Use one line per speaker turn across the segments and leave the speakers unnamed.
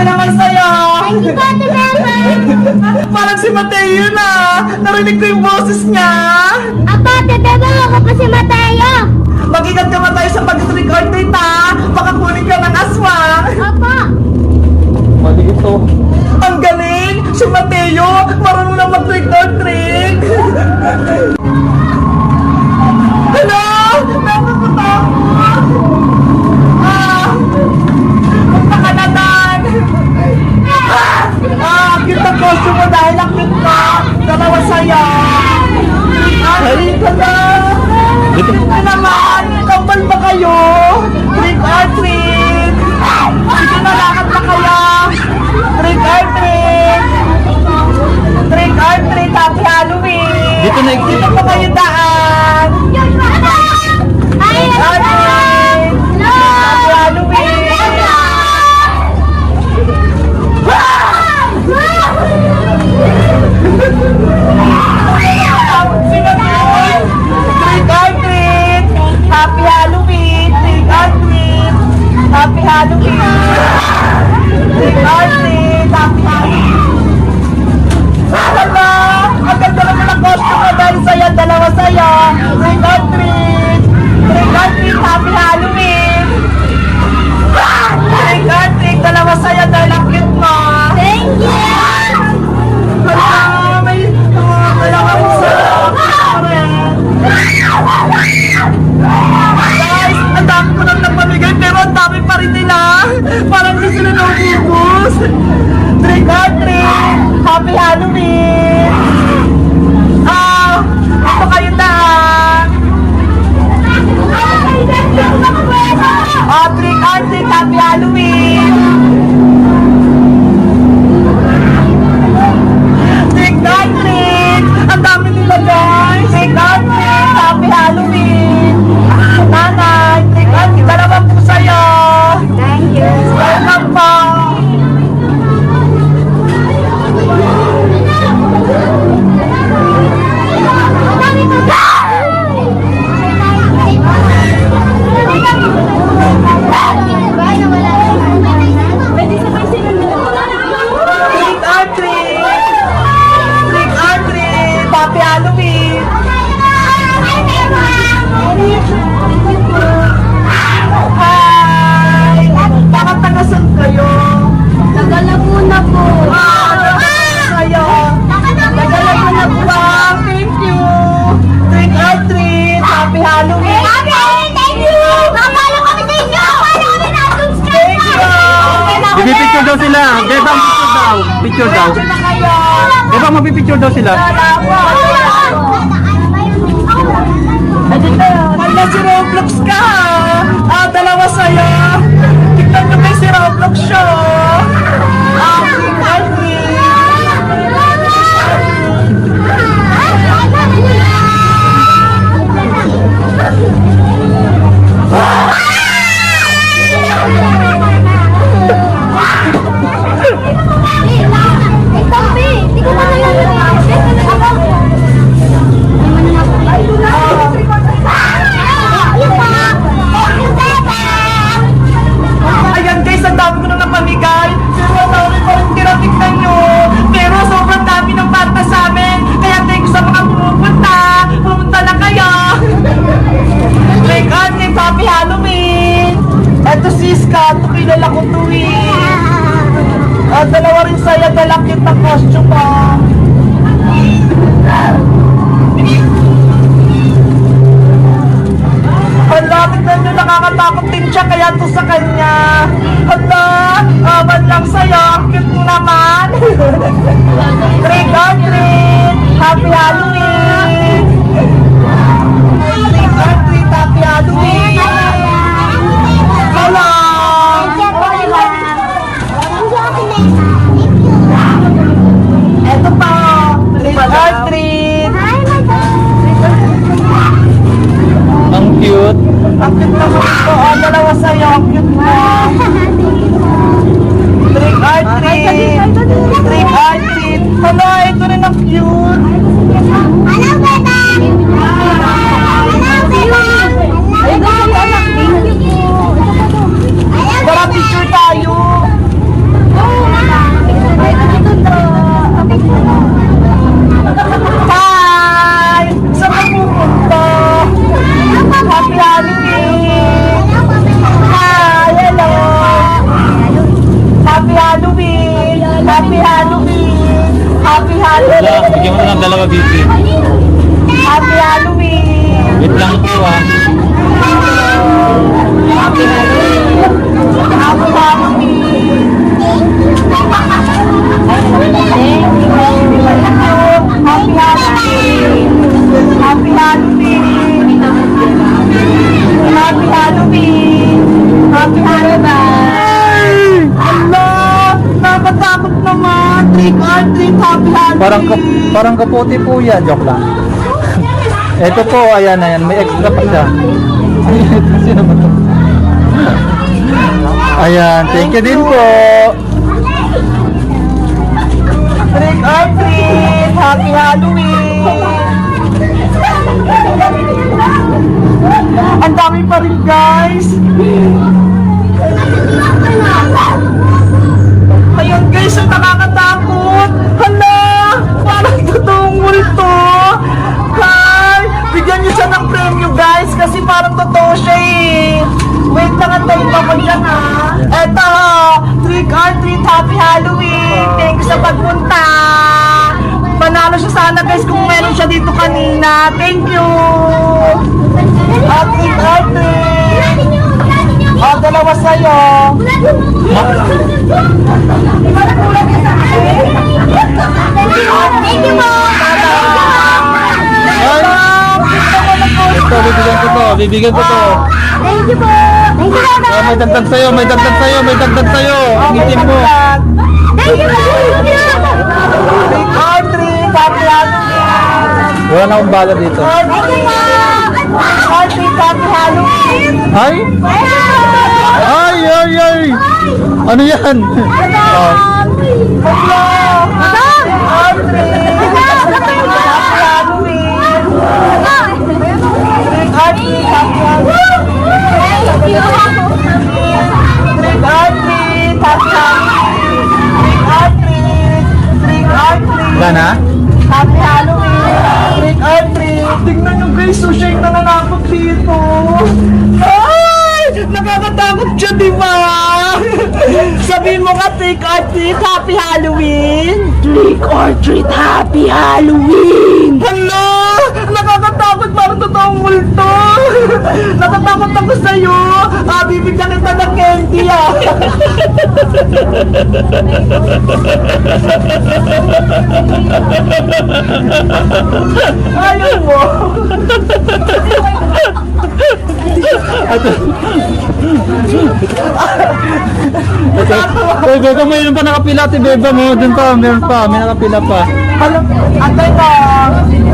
ito naman sa'yo.
Thank you po, Ate Mama.
Parang si Mateo na. Narinig ko yung boses niya.
Apa, Ate Beba, ako po si Mateo.
Mag-ingat ka ba tayo sa pag-trick or treat, ha? Baka kunin ka ng aswang.
Apa.
Mali ito.
Ang galing! Si Mateo, marunong na mag-trick or treat. Hello! Nakakatakot! Punta ka na, Dan! Cute ang costume mo dahil ang cute mo. Dalawa sa'yo. Ay, ka na!
Dito.
Ano naman? Kambal ba kayo? Trick or treat! Sige na, lakad na kayo! Trick or treat! Trick or treat! Happy Halloween!
Dito na
Dito pa kayo daan!
Ay,
Trick or treat! Happy Halloween! Trick or treat! Happy Halloween! Trick or treat! Happy Halloween! Trick or treat! Happy Halloween! Hala! Ang ganda naman ang costume mo dahil sa'yo, dalawa sa'yo! Trick or treat! Trick or treat! Happy Halloween! Trick or treat! Dalawa sa'yo dahil ang cute mo!
thank you.
Hala! May dalawa mo sa'yo! Guys, ang dami ko nang napamigay pero ang dami pa rin nila. Parang hindi sila naububos. Trick or treat! Happy Halloween! Ito kayo daan. Trick or treat! Happy Halloween! Trick or treat! Ang dami nila guys! Trick or treat! Happy Halloween! Nanay! Trick or treat! Dalawa po sa'yo!
Thank you.
Welcome po! Trick or treat! Trick or treat! Happy Halloween! Hi! Bakit tagasal kayo?
Nagalaguna po.
Kayo! Nagalaguna po ba? Thank you! Trick or treat! Happy Halloween!
Thank you. Kapala kami sa inyo. Kapala kami na-subscribe.
Thank you!
Pipicture daw sila. Beba, picture daw. Picture daw.
Diretso na kayo!
Beba, mapipicture daw sila.
Hala, si Roblox ka! Dalawa sa'yo! Tignan nyo may si Roblox siya! Trick or treat! Ayan guys, ang dami ko nang napamigay. Pero ang dami ko rin tinatignan nyo. Pero sobrang dami ng bata sa amin. Kaya thank you sa mga pumupunta. Pumunta na kayo. Trick or treat, Happy Halloween. Eto si Ska, ito kilala ko to eh. Dalawa rin sa'yo, dala cute na costume mo. Hala, tignan nyo, nakakatakot din siya, kaya to sa kanya. Hala, aman lang sa'yo, ang cute mo naman. Trick or treat, Happy Halloween. Trick or treat, Happy Halloween. Hala. Eto pa, trick or treat.
Ang cute.
Ang cute naman ito. Dalawa sa'yo. Ang cute mo. Trick or treat. Trick or treat. Hala, ito rin ang cute. Halloween.
Wala, bigyan mo na ng dalawa, baby.
Happy Halloween.
Wait lang po ah.
Happy Halloween. Happy Halloween. Happy Halloween. Happy Halloween. Happy Halloween. Happy Halloween. Allah, nakatakot naman. Trick or treat. Happy Halloween.
Parang kaputi po yan. Joke lang. Ito po, ayan, may extra pa siya. Sino ba ito? Ayan, thank you din po.
Trick or treat! Happy Halloween! Ang dami pa rin, guys! Ayun, guys, ang nakakatakot! Hala! Parang totoong multo! Hi! Bigyan niyo siya ng premyo, guys, kasi parang totoo siya eh! Wait lang, antayin pa ko dyan, ha? Eto! Trick or treat! Happy Halloween! Thank you sa pagpunta! Panalo siya sana, guys, kung meron siya dito kanina. Thank you! Trick or treat! Dalawa sa'yo!
Thank you po!
Ito, bibigyan ko to.
Thank you po! Thank you, Dada!
May dagdag sa'yo, may dagdag sa'yo. Ang itim mo.
Thank you po!
Trick or treat! Happy Halloween!
Wala na akong bala dito.
Trick or treat! Happy Halloween!
Ay! Ay! Ano yan? Oh.
Hello! Trick or treat! Happy Halloween! Trick or treat! Happy Halloween! Trick or treat! Happy Halloween! Trick or treat! Trick or treat!
Wala na?
Happy Halloween! Trick or treat! Tingnan nyo, guys, so siya yung nananakot dito. Ay! Nakakatakot siya, di ba? Sabihin mo ka, trick or treat, happy Halloween! Trick or treat, happy Halloween! Hala! Nakakatakot, parang totoong multo! Natatakot ako sa'yo! Bibigyan kita ng candy, ah! Ayaw mo!
Uy, Beba, mayroon pa nakapila si Beba mo. Doon pa, meron pa, may nakapila pa.
Alam, antay ka! Trick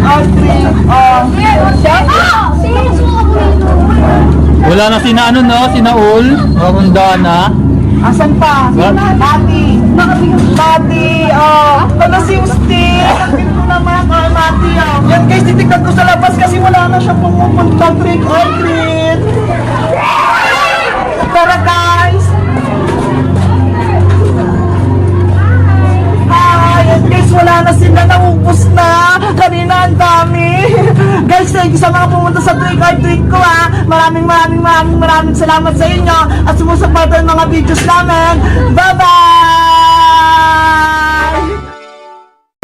or treat,
Wala na sina ano no, sina Ul. Makunda na.
asan pa?
What?
Mati! Mati, ano si Usti? Ang pinto naman, Mati, Yan guys, titignan ko sa labas kasi wala na siya pumupunta. Trick or treat! Tara guys! Yan guys, wala na sila, naubos na. Kanina ang dami. Guys, thank you sa mga pumunta sa trick or treat ko, Maraming salamat sa inyo at sumusuporta ng mga videos namin. Bye-bye!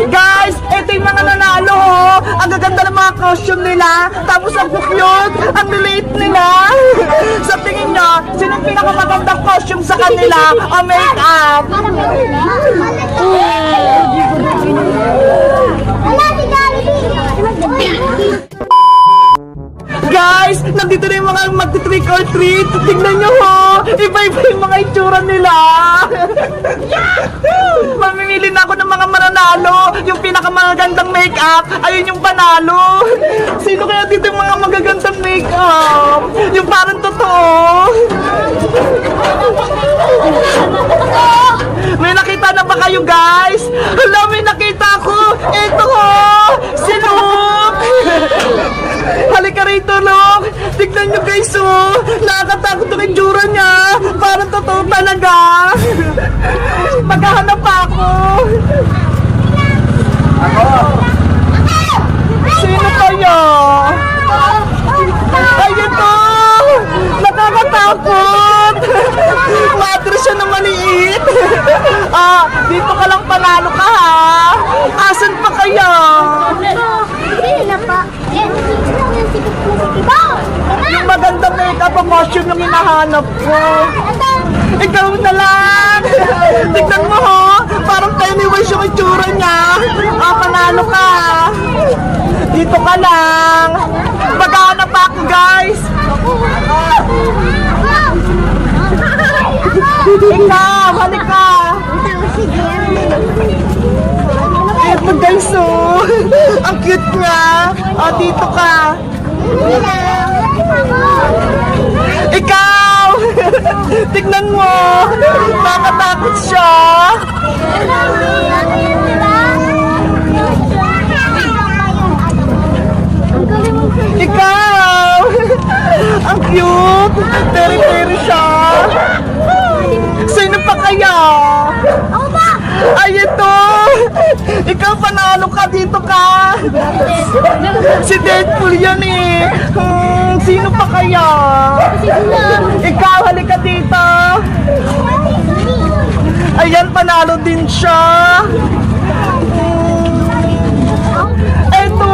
Guys, ito yung mga nanalo, Ang gaganda ng mga costume nila. Tapos ang cute, ang liliit nila. Sa tingin nyo, sino yung pinakamagandang costume sa kanila o make-up? Guys, nandito na yung mga magti-trick or treat. Tignan nyo ho, iba-iba yung mga itsura nila. Mamimili na ako ng mga mananalo. Yung pinakamagandang make-up, ayun yung panalo. Sino kaya dito yung mga magagandang make-up? Yung parang totoo. May nakita na ba kayo, guys? Hala, may nakita ko. Ito ho, si Luke. Halika rito, Luke. Tignan nyo, guys, oh. Nakakatakot ang itsura niya. Parang totoo talaga. Maghahanap pa ako. Sino kayo? Ay, ito. Nakakatakot. Madre siya na maliit. Dito ka lang kaya?
Hindi na pa.
Yung maganda makeup ang costume yung hinahanap ko. Ikaw na lang! Tignan mo ho! Parang Pennywise yung itsura niya! Panalo ka! Dito ka lang! Maghanap pa ako, guys! Ikaw! Halika! Ito guys, oh! Ang cute nga! Dito ka! Ikaw! Tignan mo! Nakatakot siya! Ikaw! Ang cute! Peri-peri siya! Sino pa kaya?
Ako ba?
Ay, ito! Ikaw panalo ka, dito ka! Si Deadpool yan eh! Sino pa kaya? Ikaw, halika dito! Ayan, panalo din siya! Eto!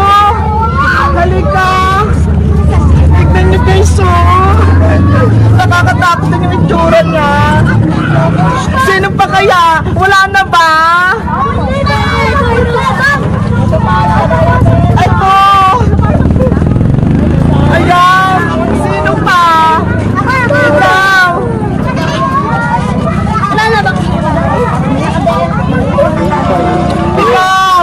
Halika! Tignan niyo guys, oh! Nakakatakot din yung itsura niya! Sino pa kaya? Wala na ba? Eto! Ayan! Sino pa? Ikaw!
Wala na ba?
Ikaw!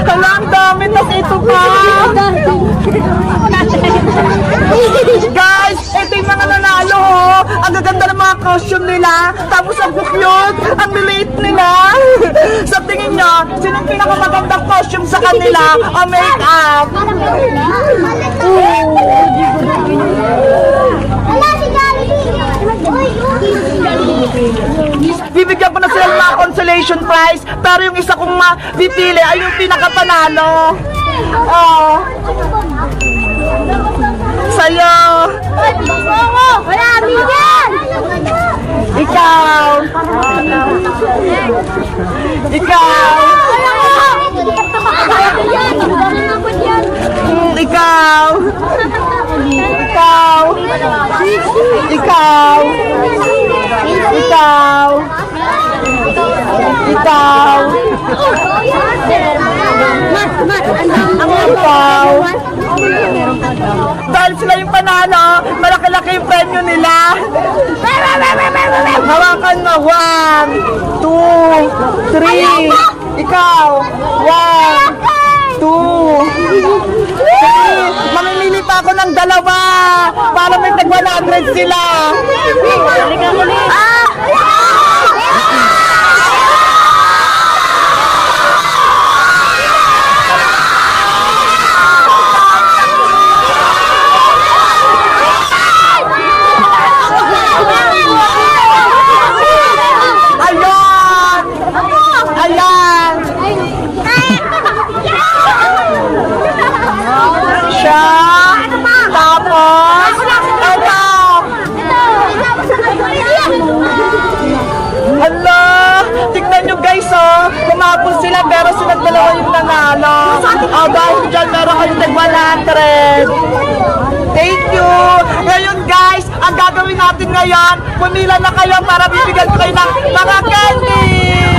Hala, ang dami na ito ka! Guys, ito yung mga nanalo, oh. Ang gaganda ng mga costume nila. Tapos ang cute, ang liliit nila. Sa tingin nyo, sino yung pinakamagandang costume sa kanila? O make-up?
Wala si
Bibigyan ko na sila ng mga consolation prize, pero yung isa kong mapipili ay yung pinakapanalo. Oh, sa'yo.
Wala, bigyan!
Ikaw. Ikaw. Ikaw. Ikaw. Ikaw. Ikaw. Ikaw. Ikaw. Dahil sila yung panalo, malaki-laki yung premyo nila. Hawakan mo. 1, 2, 3. Ikaw. 1, 2, 3. Mamimili pa ako ng dalawa para may tag 100 sila. Ayan! Ayan! Siya! Tapos! Ito! Hala! Tignan nyo guys, oh! Kumapos sila pero sila dalawa yung nanalo. Dahil dyan meron kayo tag 100. Thank you! Ngayon guys, ang gagawin natin ngayon, pumila na kayo para bibigyan ko kayo ng mga candy!